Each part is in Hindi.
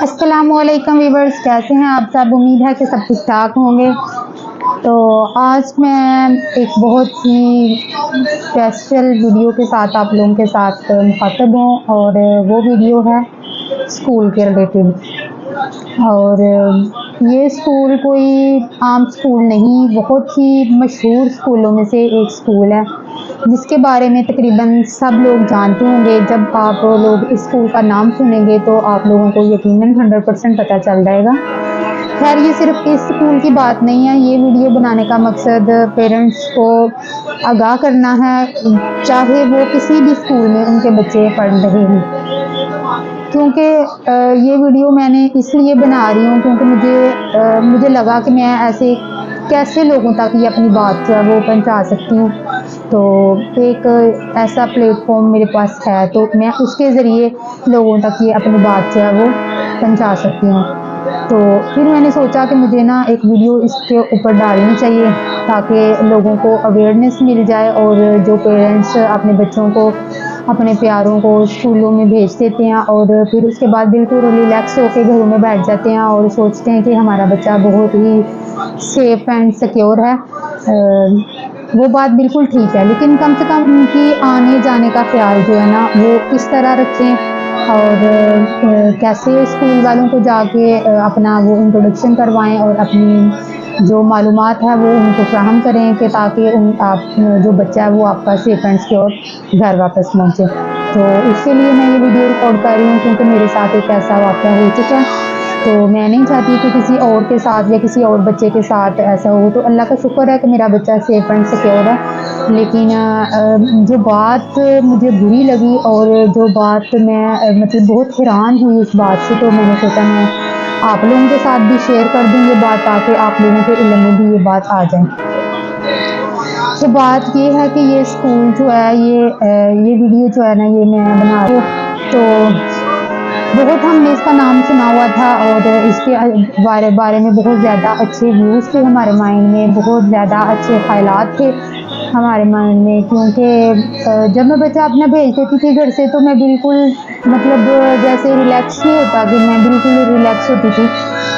अस्सलामुअलैकुम वीवर्स, कैसे हैं आप सब। उम्मीद है कि सब ठीक ठाक होंगे। तो आज मैं एक बहुत ही स्पेशल वीडियो के साथ आप लोगों के साथ मुखातब हूँ और वो वीडियो है स्कूल के रिलेटेड। और ये स्कूल कोई आम स्कूल नहीं, बहुत ही मशहूर स्कूलों में से एक स्कूल है जिसके बारे में तकरीबन सब लोग जानते होंगे। जब आप लोग इस स्कूल का नाम सुनेंगे तो आप लोगों को यकीनन 100% पता चल जाएगा। खैर, ये सिर्फ इस स्कूल की बात नहीं है। ये वीडियो बनाने का मकसद पेरेंट्स को आगाह करना है, चाहे वो किसी भी स्कूल में उनके बच्चे पढ़ रहे हैं। क्योंकि ये वीडियो मैंने इसलिए बना रही हूँ क्योंकि मुझे लगा कि मैं ऐसे कैसे लोगों तक ये अपनी बात जो है वो पहुँचा सकती हूँ। तो एक ऐसा प्लेटफॉर्म मेरे पास है तो मैं उसके ज़रिए लोगों तक ये अपनी बात जो है वो पहुँचा सकती हूँ। तो फिर मैंने सोचा कि मुझे ना एक वीडियो इसके ऊपर डालनी चाहिए ताकि लोगों को अवेयरनेस मिल जाए। और जो पेरेंट्स अपने बच्चों को, अपने प्यारों को स्कूलों में भेज देते हैं और फिर उसके बाद बिल्कुल रिलैक्स होकर घरों में बैठ जाते हैं और सोचते हैं कि हमारा बच्चा बहुत ही सेफ एंड सिक्योर है, वो बात बिल्कुल ठीक है। लेकिन कम से कम उनकी आने जाने का ख्याल जो है ना वो किस तरह रखें और कैसे स्कूल वालों को जाके अपना वो इंट्रोडक्शन करवाएं और अपनी जो मालूमात है वो उनको फ्राहम करें कि ताकि आप जो बच्चा है वो आपका सेफ एंड सिक्योर घर वापस पहुँचे। तो इसके लिए मैं ये वीडियो रिकॉर्ड कर रही हूँ क्योंकि मेरे साथ एक ऐसा वाक़या हो चुका है। तो मैं नहीं चाहती कि किसी और के साथ या किसी और बच्चे के साथ ऐसा हो। तो अल्लाह का शुक्र है कि मेरा बच्चा सेफ एंड सिक्योर है। लेकिन जो बात मुझे बुरी लगी और जो बात मैं मतलब बहुत हैरान हुई इस बात से, तो मैंने सोचा मैं आप लोगों के साथ भी शेयर कर दूँ ये बात ताकि आप लोगों के इल्म में भी ये बात आ जाए। तो बात ये है कि ये स्कूल जो है ये वीडियो जो है ना ये मैं बना रही हूँ। तो बहुत हमने इसका नाम सुना हुआ था और इसके बारे में बहुत ज़्यादा अच्छे व्यूज़ थे हमारे माइंड में, बहुत ज़्यादा अच्छे ख्यालात थे हमारे माइंड में। क्योंकि जब मैं बच्चा अपना भेज देती थी घर से तो मैं बिल्कुल मतलब जैसे रिलैक्स नहीं होता कि मैं बिल्कुल रिलैक्स होती थी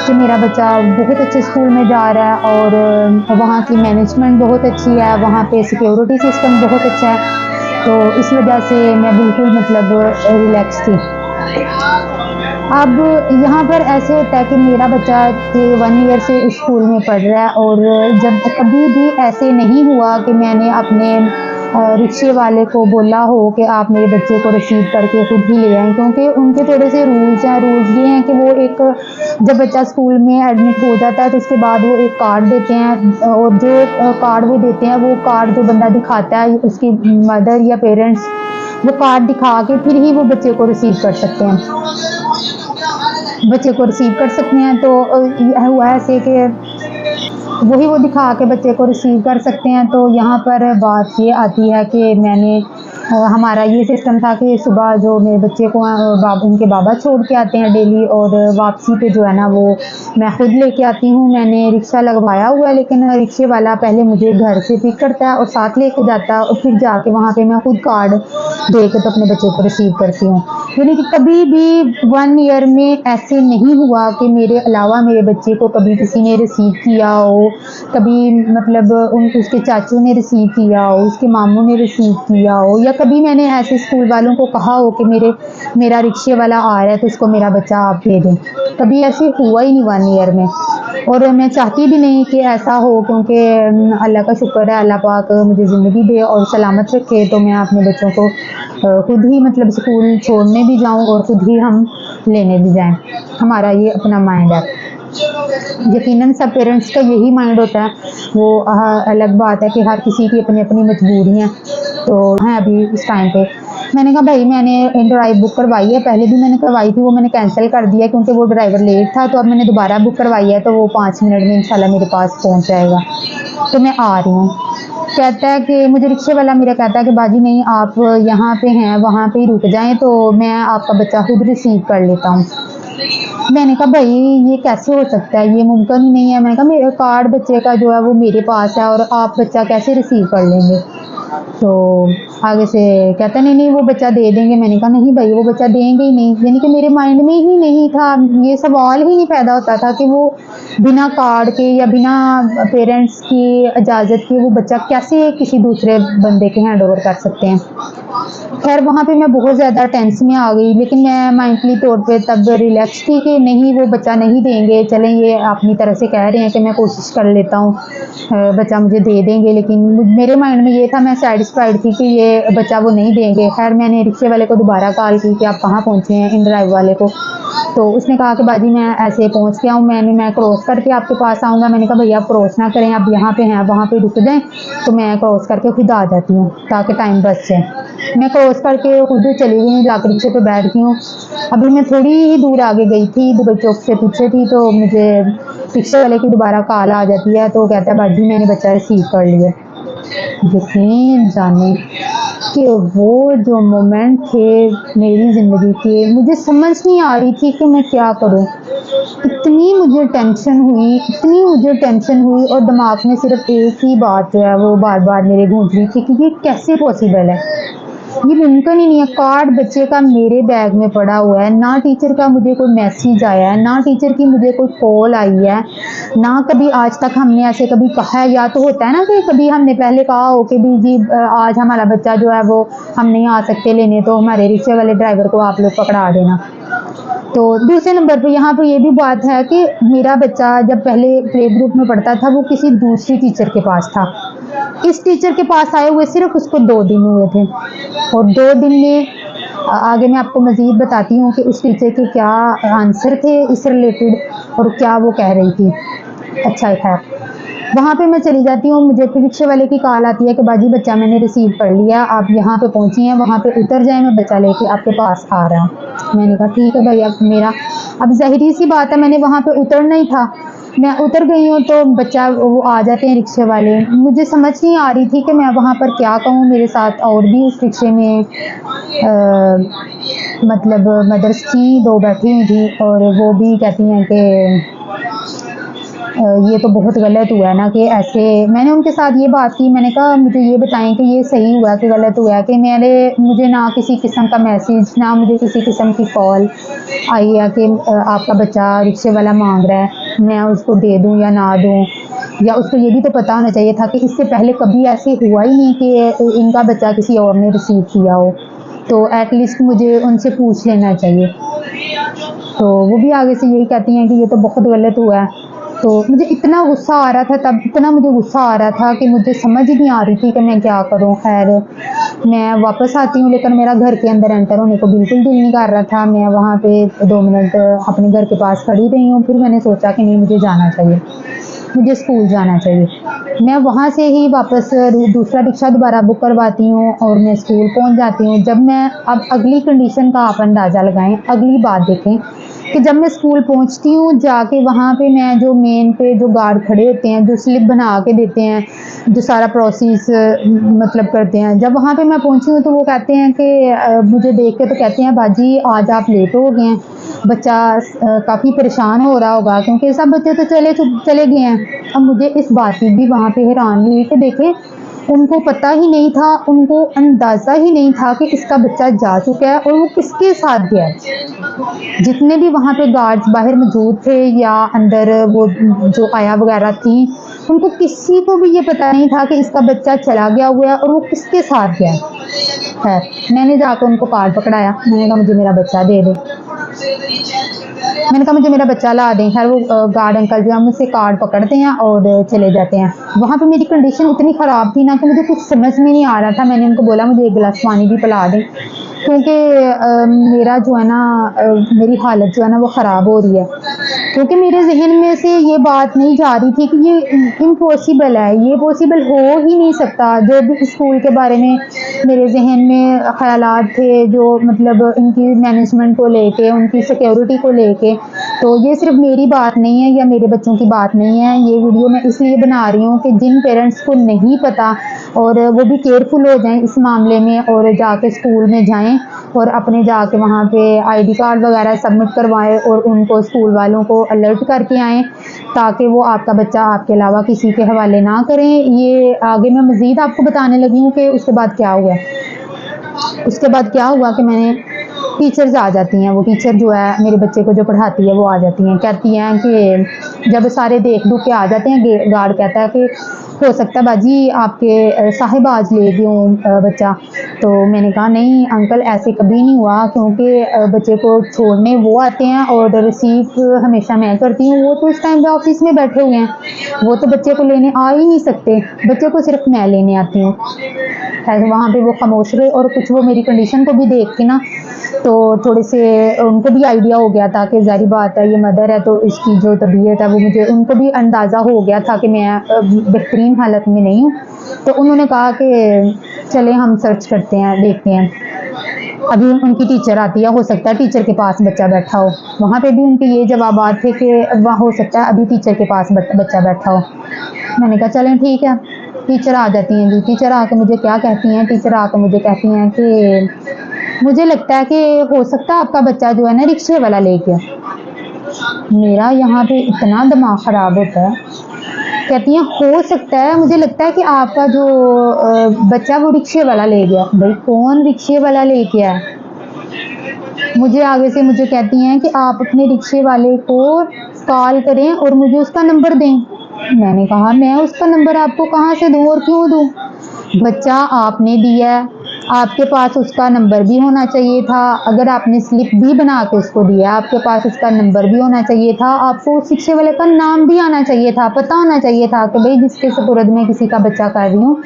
कि मेरा बच्चा बहुत अच्छे स्कूल में जा रहा है और वहाँ की मैनेजमेंट बहुत अच्छी है, वहाँ पे सिक्योरिटी सिस्टम बहुत अच्छा है। तो इस वजह से मैं बिल्कुल मतलब रिलैक्स थी। अब यहाँ पर ऐसे होता है कि मेरा बच्चा 1 ईयर से इस स्कूल में पढ़ रहा है और जब कभी भी ऐसे नहीं हुआ कि मैंने अपने रिक्शे वाले को बोला हो कि आप मेरे बच्चे को रिसीव करके खुद ही ले आएँ। क्योंकि उनके थोड़े से रूल्स हैं। रूल्स ये हैं कि वो एक जब बच्चा स्कूल में एडमिट हो जाता है तो उसके बाद वो एक कार्ड देते हैं और जो कार्ड वो देते हैं वो कार्ड जो बंदा दिखाता है उसकी मदर या पेरेंट्स वो कार्ड दिखा के फिर ही वो बच्चे को रिसीव कर सकते हैं, बच्चे को रिसीव कर सकते हैं। तो हुआ ऐसे कि वही वो दिखा के बच्चे को रिसीव कर सकते हैं। तो यहाँ पर बात ये आती है कि मैंने हमारा ये सिस्टम था कि सुबह जो मेरे बच्चे को उनके बाबा छोड़ के आते हैं डेली और वापसी पे जो है ना वो मैं खुद लेके आती हूँ। मैंने रिक्शा लगवाया हुआ है लेकिन रिक्शे वाला पहले मुझे घर से पिक करता है और साथ लेके जाता है और फिर जाके वहाँ पे मैं खुद कार्ड दे के तो अपने बच्चे को रिसीव करती हूँ। यानी कि कभी भी 1 ईयर में ऐसे नहीं हुआ कि मेरे अलावा मेरे बच्चे को कभी किसी ने रिसीव किया हो, कभी मतलब उसके चाचू ने रिसीव किया हो, उसके मामू ने रिसीव किया हो, या कभी मैंने ऐसे स्कूल वालों को कहा हो कि मेरा रिक्शे वाला आ रहा है तो उसको मेरा बच्चा आप दे दें। कभी ऐसे हुआ ही नहीं 1 ईयर में और मैं चाहती भी नहीं कि ऐसा हो क्योंकि अल्लाह का शुक्र है, अल्लाह पाक मुझे ज़िंदगी दे और सलामत रखे तो मैं अपने बच्चों को खुद ही मतलब स्कूल छोड़ने भी जाऊं और खुद ही हम लेने भी जाएं। हमारा ये अपना माइंड है। यकीनन सब पेरेंट्स का यही माइंड होता है। वो अलग बात है कि हर किसी की अपनी अपनी मजबूरी हैं। तो है अभी इस टाइम पे मैंने कहा भाई मैंने ड्राइव बुक करवाई है, पहले भी मैंने करवाई थी, वो मैंने कैंसिल कर दिया क्योंकि वो ड्राइवर लेट था। तो अब मैंने दोबारा बुक करवाई है तो वो 5 मिनट में इंशाल्लाह मेरे पास पहुंच जाएगा। तो मैं आ रही हूँ। कहता है कि मुझे रिक्शे वाला मेरा कहता है कि बाजी नहीं, आप यहाँ पे हैं वहाँ पे ही रुक जाएं तो मैं आपका बच्चा खुद रिसीव कर लेता हूँ। मैंने कहा भाई ये कैसे हो सकता है, ये मुमकिन ही नहीं है। मैंने कहा मेरा कार्ड बच्चे का जो है वो मेरे पास है और आप बच्चा कैसे रिसीव कर लेंगे। तो आगे से कहता नहीं नहीं वो बच्चा दे देंगे। मैंने कहा नहीं भाई वो बच्चा देंगे ही नहीं, यानी कि मेरे माइंड में ही नहीं था, ये सवाल ही नहीं पैदा होता था कि वो बिना कार्ड के या बिना पेरेंट्स की इजाज़त के वो बच्चा कैसे किसी दूसरे बंदे के हैंड ओवर कर सकते हैं। खैर वहाँ पे मैं बहुत ज़्यादा टेंस में आ गई, लेकिन मैं माइंडली तौर पे तब रिलैक्स थी कि नहीं वो बच्चा नहीं देंगे, चलें ये अपनी तरह से कह रहे हैं कि मैं कोशिश कर लेता हूँ बच्चा मुझे दे देंगे, लेकिन मेरे माइंड में ये था, मैं सेटिस्फाइड थी कि ये बच्चा वो नहीं देंगे। खैर मैंने रिक्शे वाले को दोबारा कॉल की कि आप कहाँ पहुँचे हैं, इन ड्राइव वाले को। तो उसने कहा कि बाजी मैं ऐसे पहुँच गया हूँ, मैं क्रॉस करके आपके पास आऊँगा। मैंने कहा भैया आप क्रॉस ना करें, आप यहाँ पे हैं वहाँ पे रुक जाएं, तो मैं क्रॉस करके खुद आ जाती हूँ ताकि टाइम बच जाए। मैं क्रॉस करके खुद चली गई, जाकर रिक्शे पे बैठ गई हूँ। अभी मैं थोड़ी ही दूर आगे गई थी, दुबई चौक से पीछे थी, तो मुझे रिक्शे वाले की दोबारा कॉल आ जाती है, तो कहता है बाजी मैंने बच्चा रिसीव कर लिया। यकीन जाने कि वो जो मोमेंट थे मेरी ज़िंदगी के, मुझे समझ नहीं आ रही थी कि मैं क्या करूं। इतनी मुझे टेंशन हुई और दिमाग में सिर्फ एक ही बात जो है वो बार बार मेरे गूंज रही थी कि ये कैसे पॉसिबल है, ये मुमकिन ही नहीं है। कार्ड बच्चे का मेरे बैग में पड़ा हुआ है, ना टीचर का मुझे कोई मैसेज आया है, ना टीचर की मुझे कोई कॉल आई है, ना कभी आज तक हमने ऐसे कभी कहा है। या तो होता है ना कि कभी हमने पहले कहा हो कि भी जी आज हमारा बच्चा जो है वो हम नहीं आ सकते लेने, तो हमारे रिक्शे वाले ड्राइवर को आप लोग पकड़ा देना। तो दूसरे नंबर पे यहाँ पे ये भी बात है कि मेरा बच्चा जब पहले प्ले ग्रुप में पढ़ता था वो किसी दूसरी टीचर के पास था। इस टीचर के पास आए हुए सिर्फ उसको 2 दिन हुए थे, और 2 दिन में आगे मैं आपको मज़ीद बताती हूँ कि उस टीचर के क्या आंसर थे इस रिलेटेड और क्या वो कह रही थी। अच्छा खैर वहाँ पे मैं चली जाती हूँ, मुझे फिर रिक्शे वाले की कॉल आती है कि बाजी बच्चा मैंने रिसीव कर लिया, आप यहाँ पे पहुँची हैं, वहाँ पे उतर जाएं, मैं बच्चा लेके आपके पास आ रहा हूँ। मैंने कहा ठीक है भाई, अब ज़ाहिरी सी बात है मैंने वहाँ पे उतरना ही था। मैं उतर गई हूँ तो बच्चा वो आ जाते हैं रिक्शे वाले। मुझे समझ नहीं आ रही थी कि मैं वहाँ पर क्या कहूँ। मेरे साथ और भी उस रिक्शे में मतलब मदर्स थी, 2 बैठी हुई थी, और वो भी कहती हैं कि ये तो बहुत गलत हुआ है ना कि ऐसे। मैंने उनके साथ ये बात की, मैंने कहा मुझे ये बताएं कि ये सही हुआ कि गलत हुआ है कि मुझे ना किसी किस्म का मैसेज, ना मुझे किसी किस्म की कॉल आई है कि आपका बच्चा रिक्शे वाला मांग रहा है, मैं उसको दे दूं या ना दूं, या उसको ये भी तो पता होना चाहिए था कि इससे पहले कभी ऐसे हुआ ही नहीं कि इनका बच्चा किसी और ने रिसीव किया हो, तो एटलीस्ट मुझे उनसे पूछ लेना चाहिए। तो वो भी आगे से यही कहती हैं कि ये तो बहुत गलत हुआ है। तो मुझे इतना गुस्सा आ रहा था तब, इतना मुझे गुस्सा आ रहा था कि मुझे समझ ही नहीं आ रही थी कि मैं क्या करूं। खैर मैं वापस आती हूँ, लेकिन मेरा घर के अंदर एंटर होने को बिल्कुल दिल नहीं कर रहा था। मैं वहाँ पे 2 मिनट अपने घर के पास खड़ी रही हूँ, फिर मैंने सोचा कि नहीं मुझे जाना चाहिए, मुझे स्कूल जाना चाहिए। मैं वहाँ से ही वापस दूसरा रिक्शा दोबारा बुक करवाती हूँ और मैं स्कूल पहुँच जाती हूँ। जब मैं अब अगली कंडीशन का आप अंदाज़ा लगाएं, अगली बात देखें कि जब मैं स्कूल पहुंचती हूँ जाके वहाँ पे मैं जो मेन पे जो गार्ड खड़े होते हैं, जो स्लिप बना के देते हैं, जो सारा प्रोसेस मतलब करते हैं, जब वहाँ पे मैं पहुंची हूँ तो वो कहते हैं कि मुझे देख के तो कहते हैं बाजी आज आप लेट हो गए हैं। बच्चा काफ़ी परेशान हो रहा होगा क्योंकि सब बच्चे तो चले गए हैं। अब मुझे इस बात की भी वहाँ पे हैरान हुई कि देखें उनको पता ही नहीं था, उनको अंदाज़ा ही नहीं था कि इसका बच्चा जा चुका है और वो किसके साथ गया है। जितने भी वहाँ पे गार्ड्स बाहर मौजूद थे या अंदर वो जो आया वगैरह थी, उनको किसी को भी ये पता नहीं था कि इसका बच्चा चला गया हुआ है और वो किसके साथ गया है। मैंने जाकर उनको कार्ड पकड़ाया, मैंने कहा मुझे मेरा बच्चा दे दो, मैंने कहा मुझे मेरा बच्चा ला दें। खैर वो गार्ड अंकल जो है मुझसे कार्ड पकड़ते हैं और चले जाते हैं। वहाँ पे मेरी कंडीशन इतनी ख़राब थी ना कि मुझे कुछ समझ में नहीं आ रहा था। मैंने उनको बोला मुझे 1 गिलास पानी भी पिला दें, क्योंकि मेरा जो है ना मेरी हालत जो है ना वो ख़राब हो रही है, क्योंकि मेरे जहन में से ये बात नहीं जा रही थी कि ये इम्पॉसिबल है, ये पॉसिबल हो ही नहीं सकता। जो भी स्कूल के बारे में मेरे जहन में ख्यालात थे, जो मतलब इनकी मैनेजमेंट को लेके, उनकी सिक्योरिटी को लेके, तो ये सिर्फ मेरी बात नहीं है या मेरे बच्चों की बात नहीं है। ये वीडियो मैं इसलिए बना रही हूँ कि जिन पेरेंट्स को नहीं पता और वो भी केयरफुल हो जाएं इस मामले में और जाके स्कूल में जाएं और अपने जाके वहाँ पे ID कार्ड वगैरह सबमिट करवाएं और उनको स्कूल वालों को अलर्ट करके आएँ ताकि वो आपका बच्चा आपके अलावा किसी के हवाले ना करें। ये आगे मैं मज़ीद आपको बताने लगी हूँ कि उसके बाद क्या हुआ। उसके बाद क्या हुआ कि मैंने टीचर्स आ जाती हैं, वो टीचर जो है मेरे बच्चे को जो पढ़ाती है वो आ जाती हैं, कहती हैं कि जब सारे देख दुख के आ जाते हैं, गार्ड कहता है कि हो सकता है बाजी आपके साहिब आज ले गए हों बच्चा। तो मैंने कहा नहीं अंकल ऐसे कभी नहीं हुआ, क्योंकि बच्चे को छोड़ने वो आते हैं और रिसीव हमेशा मैं करती हूँ। वो तो इस टाइम पे ऑफिस में बैठे हुए हैं, वो तो बच्चे को लेने आ ही नहीं सकते, बच्चे को सिर्फ मैं लेने आती हूँ। वहाँ पे वो खामोश रहे और कुछ वो मेरी कंडीशन को भी देख के ना तो थोड़े से उनको भी आइडिया हो गया था कि ज़ाहिर बात है ये मदर है तो इसकी जो तबीयत है वो मुझे उनको भी अंदाज़ा हो गया था कि मैं बेहतरीन हालत में नहीं हूँ। तो उन्होंने कहा कि चले हम सर्च करते हैं, देखते हैं। अभी उनकी टीचर आती है, हो सकता है टीचर के पास बच्चा बैठा हो। वहाँ पे भी उनके ये जवाबात थे कि वह हो सकता है अभी टीचर के पास बच्चा बैठा हो। मैंने कहा चलें ठीक है। टीचर आ जाती हैं जी। टीचर आकर मुझे क्या कहती हैं, टीचर आकर मुझे कहती हैं कि मुझे लगता है कि हो सकता है आपका बच्चा जो है ना रिक्शे वाला ले गया। मेरा यहाँ पे इतना दिमाग ख़राब होता है। कहती हैं हो सकता है, मुझे लगता है कि आपका जो बच्चा वो रिक्शे वाला ले गया। भाई कौन रिक्शे वाला ले गया? मुझे आगे से मुझे कहती हैं कि आप अपने रिक्शे वाले को कॉल करें और मुझे उसका नंबर दें। मैंने कहा मैं उसका नंबर आपको कहाँ से दूँ और क्यों दूँ? बच्चा आपने दिया है, आपके पास उसका नंबर भी होना चाहिए था। अगर आपने स्लिप भी बना के उसको दिया, आपके पास उसका नंबर भी होना चाहिए था। आपको उस रिक्शे वाले का नाम भी आना चाहिए था, पता होना चाहिए था कि भाई जिसके सुपुर्द में किसी का बच्चा कर रही हूँ,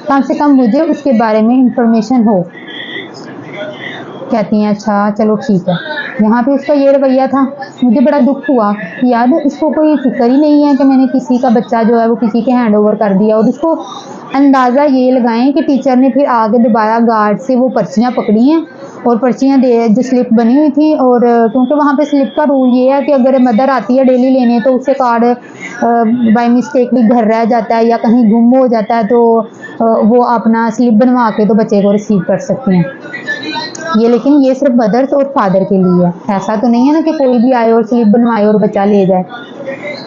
कम से कम मुझे उसके बारे में इंफॉर्मेशन हो। कहती हैं अच्छा चलो ठीक है। यहाँ पे उसका ये रवैया था। मुझे बड़ा दुख हुआ कि यार इसको कोई फिक्र ही नहीं है कि मैंने किसी का बच्चा जो है वो किसी के हैंड ओवर कर दिया। और उसको अंदाज़ा ये लगाएं कि टीचर ने फिर आगे दोबारा गार्ड से वो पर्चियाँ पकड़ी हैं और पर्चियाँ दे जो स्लिप बनी हुई थी। और क्योंकि वहाँ पे स्लिप का रूल ये है कि अगर मदर आती है डेली लेने तो उससे कार्ड बाय मिस्टेकली घर रह जाता है या कहीं गुम हो जाता है तो वो अपना स्लिप बनवा के तो बच्चे को रिसीव कर सकती हैं। ये लेकिन ये सिर्फ मदर्स और फादर के लिए है, ऐसा तो नहीं है ना कि कोई भी आए और स्लिप बनवाए और बच्चा ले जाए।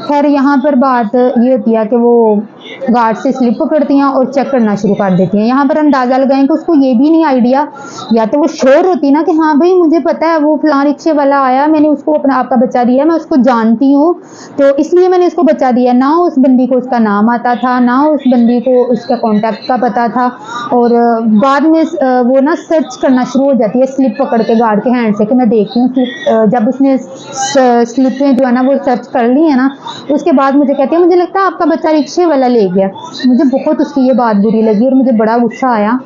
खैर यहाँ पर बात ये होती है कि वो गार्ड से स्लिप पकड़ती हैं और चेक करना शुरू कर देती हैं। यहाँ पर अंदाज़ा लगाएं कि उसको ये भी नहीं आइडिया, या तो वो श्योर होती ना कि हाँ भाई मुझे पता है वो फलां रिक्शे वाला आया, मैंने उसको अपना आपका बच्चा दिया, मैं उसको जानती हूँ तो इसलिए मैंने उसको बच्चा दिया। ना उस बंदी को उसका नाम आता था, ना उस बंदी को उसका कॉन्टैक्ट का पता था। और बाद में वो ना सर्च करना शुरू हो जाती है स्लिप पकड़ के गार्ड के हैंड से कि मैं देखती हूँ स्लिप। जब उसने स्लिपें जो है ना वो सर्च कर ली है ना, उसके बाद मुझे कहती है मुझे लगता है आपका बच्चा रिक्शे वाला ले गया। मुझे बहुत उसकी ये बात बुरी लगी और मुझे बड़ा गुस्सा आया।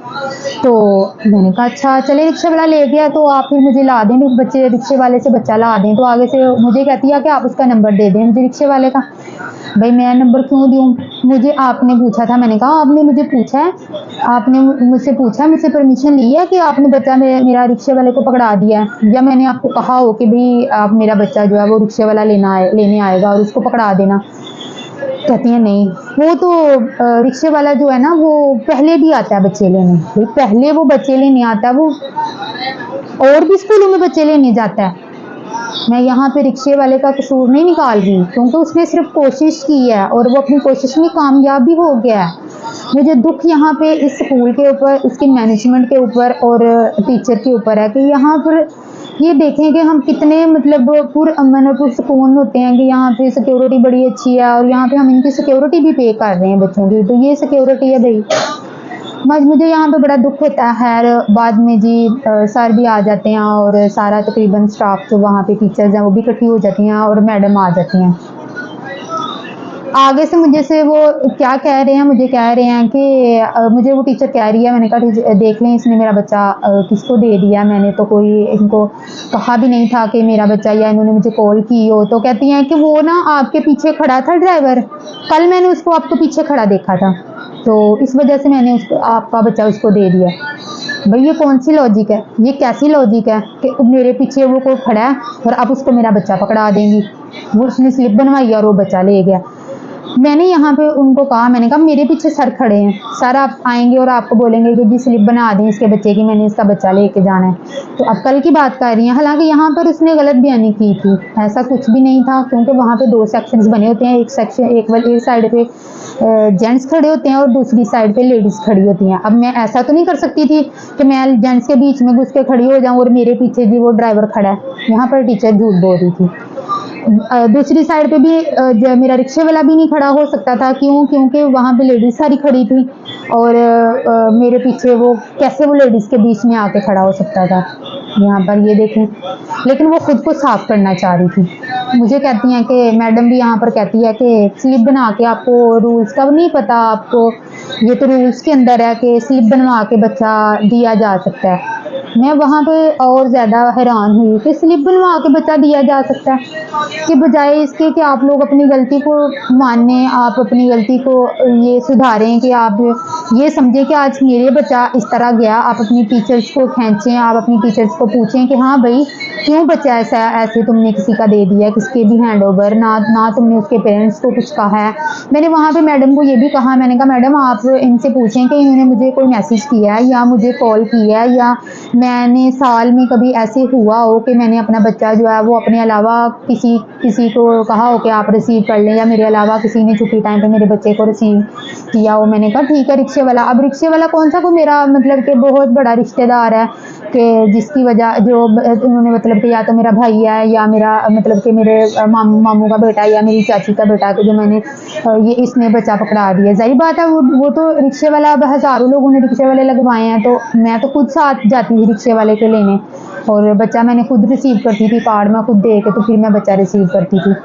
तो मैंने कहा अच्छा चले रिक्शे वाला ले गया तो आप फिर मुझे ला दें, बच्चे रिक्शे वाले से बच्चा ला दें। तो आगे से मुझे कहती है कि आप उसका नंबर दे दें मुझे रिक्शे वाले का। भाई मैं नंबर क्यों दूँ? मुझे आपने पूछा था। मैंने कहा आपने मुझे पूछा है, आपने मुझसे पूछा, मुझसे परमिशन ली है कि आपने बच्चा मेरा रिक्शे वाले को पकड़ा दिया है, या मैंने आपको कहा हो कि भाई आप मेरा बच्चा जो है वो रिक्शे वाला लेने आएगा और उसको पकड़ा देना? कहती हैं नहीं, वो तो रिक्शे वाला जो है ना वो पहले भी आता है बच्चे लेने। पहले वो बच्चे लेने आता है, वो और भी स्कूलों में बच्चे लेने जाता है। मैं यहाँ पे रिक्शे वाले का कसूर नहीं निकाल रही, क्योंकि उसने सिर्फ कोशिश की है और वो अपनी कोशिश में कामयाब भी हो गया है। मुझे दुख यहाँ पे इस स्कूल के ऊपर, उसके मैनेजमेंट के ऊपर और टीचर के ऊपर है कि यहाँ पर ये देखें कि हम कितने मतलब पुरअमन और पुरसुकून होते हैं कि यहाँ पे सिक्योरिटी बड़ी अच्छी है और यहाँ पे हम इनकी सिक्योरिटी भी पे कर रहे हैं बच्चों की, तो ये सिक्योरिटी है भाई। मुझे यहाँ पे बड़ा दुख होता है। खैर बाद में जी सर भी आ जाते हैं और सारा तकरीबन स्टाफ जो वहाँ पे टीचर्स हैं वो भी इकट्ठी हो जाती हैं और मैडम आ जाती हैं। आगे से मुझे से वो क्या कह रहे हैं, मुझे कह रहे हैं कि मुझे वो टीचर कह रही है, मैंने कहा देख लें इसने मेरा बच्चा किसको दे दिया, मैंने तो कोई इनको कहा भी नहीं था कि मेरा बच्चा, या इन्होंने मुझे कॉल की हो। तो कहती हैं कि वो ना आपके पीछे खड़ा था ड्राइवर, कल मैंने उसको आपके पीछे खड़ा देखा था तो इस वजह से मैंने उसको आपका बच्चा उसको दे दिया। भाई ये कौन सी लॉजिक है, ये कैसी लॉजिक है कि मेरे पीछे वो कोई खड़ा है और अब उसको मेरा बच्चा पकड़ा देंगी? वो उसने स्लिप बनवाई और वो बच्चा ले गया। मैंने यहाँ पे उनको कहा, मैंने कहा मेरे पीछे सर खड़े हैं, सर आप आएंगे और आपको बोलेंगे कि जी स्लिप बना दें इसके बच्चे की, मैंने इसका बच्चा लेके जाना है। तो अब कल की बात कर रही हैं, हालांकि यहाँ पर उसने गलत बयानी की थी, ऐसा कुछ भी नहीं था, क्योंकि वहाँ पे 2 सेक्शंस बने होते हैं, एक सेक्शन एक साइड पे जेंट्स खड़े होते हैं और दूसरी साइड पे लेडीज़ खड़ी होती हैं। अब मैं ऐसा तो नहीं कर सकती थी कि मैं जेंट्स के बीच में घुस के खड़ी हो जाऊँ और मेरे पीछे जी वो ड्राइवर खड़ा है। यहाँ पर टीचर झूठ बोल रही थी। दूसरी साइड पे भी मेरा रिक्शे वाला भी नहीं खड़ा हो सकता था, क्यों? क्योंकि वहाँ पे लेडीज़ सारी खड़ी थी और मेरे पीछे वो कैसे वो लेडीज़ के बीच में आके खड़ा हो सकता था। यहाँ पर ये देखें, लेकिन वो खुद को साफ करना चाह रही थी। मुझे कहती हैं कि मैडम भी यहाँ पर कहती है कि स्लिप बना के, आपको रूल्स का नहीं पता, आपको ये तो रूल्स के अंदर है कि स्लिप बनवा के बच्चा दिया जा सकता है। मैं वहाँ पे और ज़्यादा हैरान हुई कि स्लिप बनवा के बच्चा दिया जा सकता है, कि बजाय इसके कि आप लोग अपनी गलती को मानें, आप अपनी गलती को ये सुधारें, कि आप ये समझें कि आज मेरे बच्चा इस तरह गया, आप अपनी टीचर्स को खींचें, आप अपनी टीचर्स को पूछें कि हाँ भाई क्यों बच्चा ऐसे तुमने किसी का दे दिया, किसके भी हैंड ओवर, ना तुमने उसके पेरेंट्स को कुछ कहा है। मैंने वहाँ पे मैडम को ये भी कहा, मैंने कहा मैडम आप इनसे पूछें कि इन्होंने मुझे कोई मैसेज किया है या मुझे कॉल की है, या मैंने साल में कभी ऐसे हुआ हो कि मैंने अपना बच्चा जो है वो अपने अलावा किसी को कहा हो कि आप रिसीव कर लें, या मेरे अलावा किसी ने छुट्टी टाइम पे मेरे बच्चे को रिसीव किया हो। मैंने कहा ठीक है रिक्शे वाला, अब रिक्शे वाला कौन सा कोई मेरा मतलब कि बहुत बड़ा रिश्तेदार है कि जिसकी वजह जो उन्होंने मतलब कि या तो मेरा भाई है या मेरा मतलब कि मेरे मामू का बेटा या मेरी चाची का बेटा, कि जो मैंने ये इसने बच्चा पकड़ा दिया। जाहिर बात है वो तो रिक्शे वाला, अब हज़ारों लोगों ने रिक्शे वाले लगवाए हैं, तो मैं तो खुद साथ जाती थी रिक्शे वाले के लेने और बच्चा मैंने खुद रिसीव करती थी, कार्ड मैं खुद दे के तो फिर मैं बच्चा रिसीव करती थी।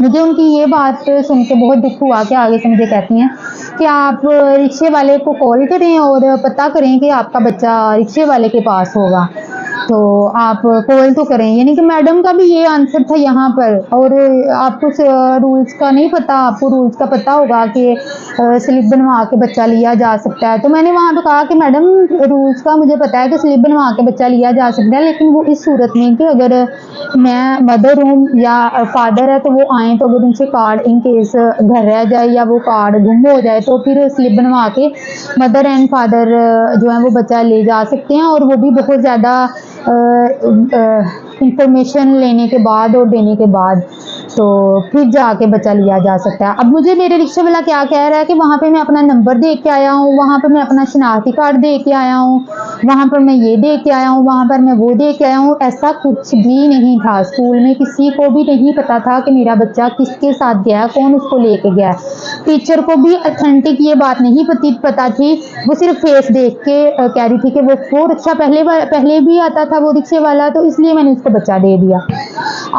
मुझे उनकी ये बात सुन के बहुत दुख हुआ कि आगे से मुझे कहती हैं कि आप रिक्शे वाले को कॉल करें और पता करें कि आपका बच्चा रिक्शे वाले के पास होगा, तो आप कॉल तो करें। यानी कि मैडम का भी ये आंसर था यहाँ पर। और आपको रूल्स का नहीं पता, आपको रूल्स का पता होगा कि स्लिप बनवा के बच्चा लिया जा सकता है। तो मैंने वहाँ पे कहा कि मैडम रूल्स का मुझे पता है कि स्लिप बनवा के बच्चा लिया जा सकता है, लेकिन वो इस सूरत में कि अगर मैं मदर हूँ या फादर है तो वो आएँ, तो अगर उनसे कार्ड इन केस घर रह जाए या वो कार्ड गुम हो जाए तो फिर स्लिप बनवा के मदर एंड फादर जो है वो बच्चा ले जा सकते हैं, और वो भी बहुत ज़्यादा इंफॉर्मेशन लेने के बाद और देने के बाद, तो फिर जाके बच्चा लिया जा सकता है। अब मुझे मेरे रिक्शे वाला क्या कह रहा है कि वहाँ पे मैं अपना नंबर दे के आया हूँ, वहाँ पे मैं अपना शनाख्ती कार्ड दे के आया हूँ, वहाँ पर मैं ये दे के आया हूँ, वहाँ पर मैं वो दे के आया हूँ। ऐसा कुछ भी नहीं था। स्कूल में किसी को भी नहीं पता था कि मेरा बच्चा किसके साथ गया है, कौन उसको लेके गया है। टीचर को भी ऑथेंटिक ये बात नहीं पता थी, वो सिर्फ फेस देख के कह रही थी कि वो रिक्शा पहले भी आता था वो रिक्शे वाला, तो इसलिए मैंने उसको बच्चा दे दिया।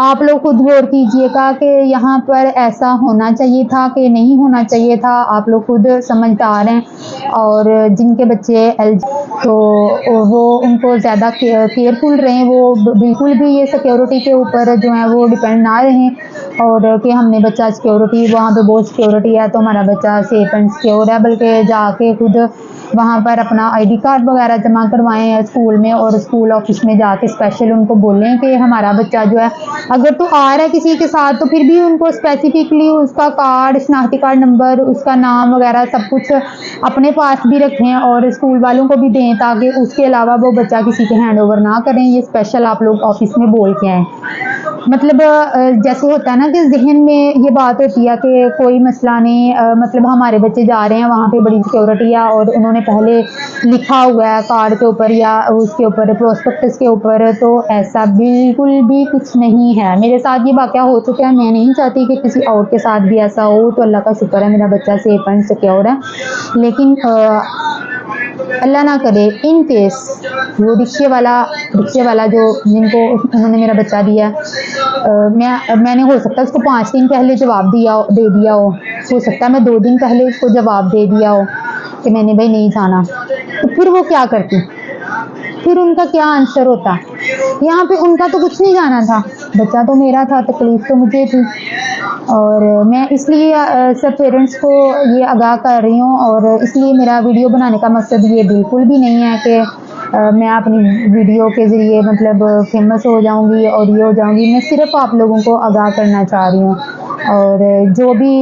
आप लोग खुद गौर कीजिएगा कि यहाँ पर ऐसा होना चाहिए था कि नहीं होना चाहिए था। आप लोग खुद समझदार हैं, और जिनके बच्चे तो वो उनको ज़्यादा केयरफुल रहें, वो बिल्कुल भी ये सिक्योरिटी के ऊपर जो है वो डिपेंड ना रहें, और कि हमने बच्चा सिक्योरिटी, वहाँ पे बहुत सिक्योरिटी है तो हमारा बच्चा सेफ एंड सिक्योर है, बल्कि जाके खुद वहाँ पर अपना आईडी कार्ड वगैरह जमा करवाएं हैं स्कूल में, और स्कूल ऑफिस में जाके स्पेशल उनको बोलें कि हमारा बच्चा जो है अगर तो आ रहा है किसी के साथ, तो फिर भी उनको स्पेसिफिकली उसका कार्ड, शनाख्ती कार्ड नंबर, उसका नाम वगैरह सब कुछ अपने पास भी रखें और स्कूल वालों को भी दें, ताकि उसके अलावा वो बच्चा किसी के हैंड ओवर ना करें। ये स्पेशल आप लोग ऑफिस में बोल के आएँ। मतलब जैसे होता है ना कि जहन में ये बात होती है कि कोई मसला नहीं, मतलब हमारे बच्चे जा रहे हैं वहाँ पे बड़ी सिक्योरिटी है और उन्होंने पहले लिखा हुआ है कार्ड के ऊपर या उसके ऊपर प्रोस्पेक्टस के ऊपर, तो ऐसा बिल्कुल भी कुछ नहीं है। मेरे साथ ये वाक़या हो चुका है, मैं नहीं चाहती कि किसी और के साथ भी ऐसा हो। तो अल्लाह का शुक्र है मेरा बच्चा सेफ एंड सिक्योर है, लेकिन अल्लाह ना करे इन केस वो रिक्शे वाला जो जिनको उन्होंने मेरा बच्चा दिया, मैंने हो सकता है उसको 5 दिन पहले जवाब दे दिया हो सकता है मैं 2 दिन पहले उसको जवाब दे दिया हो कि मैंने भाई नहीं जाना, तो फिर वो क्या करती, फिर उनका क्या आंसर होता। यहाँ पे उनका तो कुछ नहीं जाना था, बच्चा तो मेरा था, तकलीफ तो मुझे थी। और मैं इसलिए सब पेरेंट्स को ये आगाह कर रही हूँ, और इसलिए मेरा वीडियो बनाने का मकसद ये बिल्कुल भी नहीं है कि मैं अपनी वीडियो के ज़रिए मतलब फेमस हो जाऊंगी और ये हो जाऊंगी। मैं सिर्फ आप लोगों को आगाह करना चाह रही हूँ। और जो भी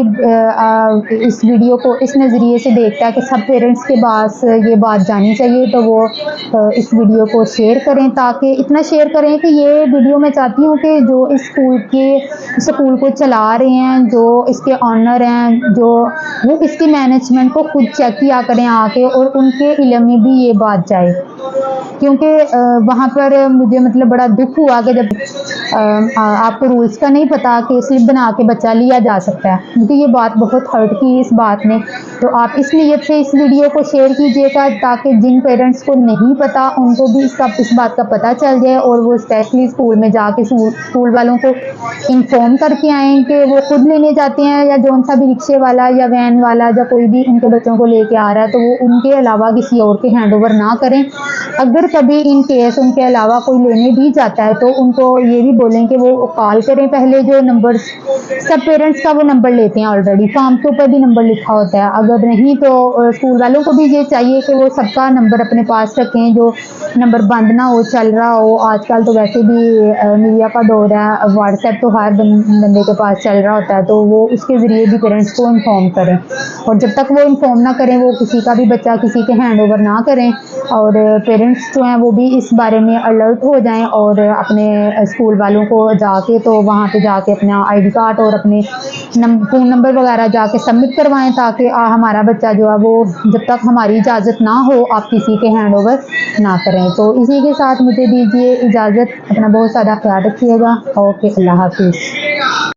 इस वीडियो को इस नज़रिए से देखता है कि सब पेरेंट्स के पास ये बात जानी चाहिए, तो वो इस वीडियो को शेयर करें, ताकि इतना शेयर करें कि ये वीडियो मैं चाहती हूँ कि जो इस स्कूल को चला रहे हैं, जो इसके ऑनर हैं, जो वो इसकी मैनेजमेंट को खुद चेक किया करें आके, और उनके इल्म में भी ये बात जाए। क्योंकि वहाँ पर मुझे मतलब बड़ा दुख हुआ कि जब आपको रूल्स का नहीं पता कि स्लिप बना के बच्चा लिया जा सकता है, मुझे ये बात बहुत हर्ट की इस बात ने। तो आप इस नीयत से इस वीडियो को शेयर कीजिएगा, ताकि जिन पेरेंट्स को नहीं पता उनको भी इस बात का पता चल जाए, और वो स्पेशली स्कूल में जाके स्कूल वालों को इन्फॉर्म करके आएँ कि वो खुद लेने जाते हैं, या जौन सा भी रिक्शे वाला या वैन वाला या कोई भी उनके बच्चों को लेके आ रहा है, तो वो उनके अलावा किसी और के हैंड ओवर ना करें। अगर कभी इन केस उनके अलावा कोई लेने भी जाता है, तो उनको ये भी बोलें कि वो कॉल करें पहले। जो नंबर सब पेरेंट्स का वो नंबर लेते हैं ऑलरेडी, फॉर्म के ऊपर भी नंबर लिखा होता है। अगर नहीं तो स्कूल वालों को भी ये चाहिए कि वो सबका नंबर अपने पास रखें, जो नंबर बंद ना हो, चल रहा हो। आजकल तो वैसे भी मीडिया का दौर है, व्हाट्सएप तो हर बंदे के पास चल रहा होता है, तो वो उसके ज़रिए भी पेरेंट्स को इन्फॉर्म करें। और जब तक वो इन्फॉर्म ना करें, वो किसी का भी बच्चा किसी के हैंड ओवर ना करें। और पेरेंट्स जो हैं वो भी इस बारे में अलर्ट हो जाएं, और अपने स्कूल वालों को जाके, तो वहाँ पे जाके अपना आईडी कार्ड और अपने फ़ोन नंबर वगैरह जाके सबमिट करवाएं, ताकि हमारा बच्चा जो है वो जब तक हमारी इजाज़त ना हो आप किसी के हैंड ओवर ना करें। तो इसी के साथ मुझे दीजिए इजाज़त। अपना बहुत सारा ख्याल रखिएगा। ओके, अल्लाह हाफिज़।